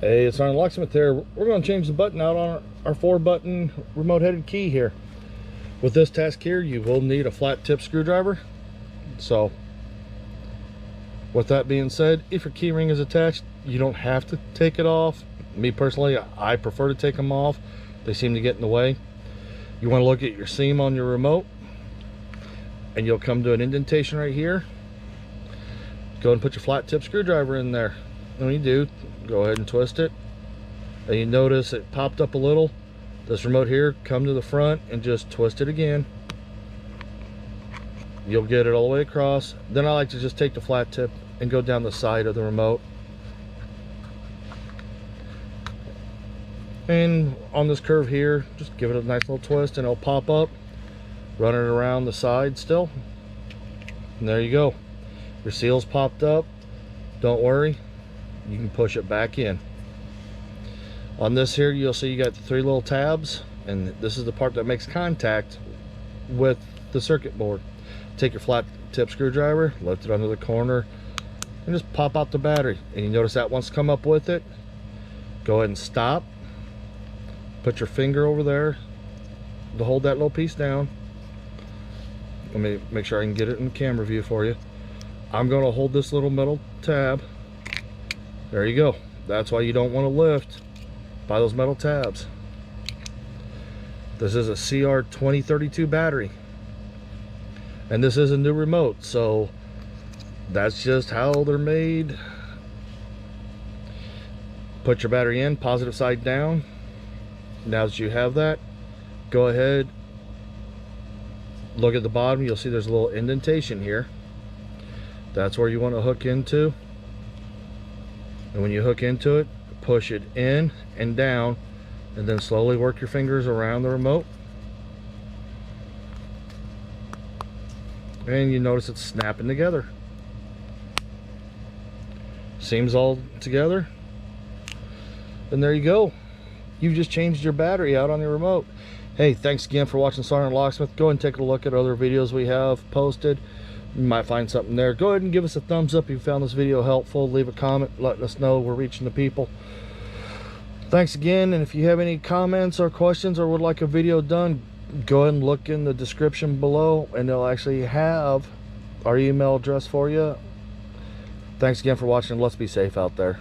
Hey, it's Locksmith here. We're going to change the button out on our 4-button remote-headed key here. With this task here, you will need a flat tip screwdriver. So, with that being said, if your key ring is attached, you don't have to take it off. Me personally, I prefer to take them off. They seem to get in the way. You want to look at your seam on your remote, and you'll come to an indentation right here. Go and put your flat tip screwdriver in there. And when you do, go ahead and twist it, and you notice it popped up a little. This remote here, come to the front and just twist it again. You'll get it all the way across. Then I like to just take the flat tip and go down the side of the remote, and on this curve here, just give it a nice little twist and it'll pop up. Run it around the side still, and there you go. Your seal's popped up. Don't worry, you can push it back in. On this here, you'll see you got the 3 little tabs, and this is the part that makes contact with the circuit board. Take your flat tip screwdriver, lift it under the corner, and just pop out the battery. And you notice that once come up with it, go ahead and stop. Put your finger over there to hold that little piece down. Let me make sure I can get it in the camera view for you. I'm going to hold this little metal tab. There you go. That's why you don't want to lift by those metal tabs. This is a CR2032 battery, and this is a new remote, so that's just how they're made. Put your battery in, positive side down. Now that you have that, go ahead, look at the bottom. You'll see there's a little indentation here. That's where you want to hook into. And when you hook into it, push it in and down, and then slowly work your fingers around the remote. And you notice it's snapping together. Seams all together. And there you go. You've just changed your battery out on your remote. Hey, thanks again for watching SgtLocksmith. Go ahead and take a look at other videos we have posted. You might find something there. Go ahead and give us a thumbs up if you found this video helpful. Leave a comment letting us know we're reaching the people. Thanks again, and if you have any comments or questions or would like a video done, go ahead and look in the description below, and they'll actually have our email address for you. Thanks again for watching. Let's be safe out there.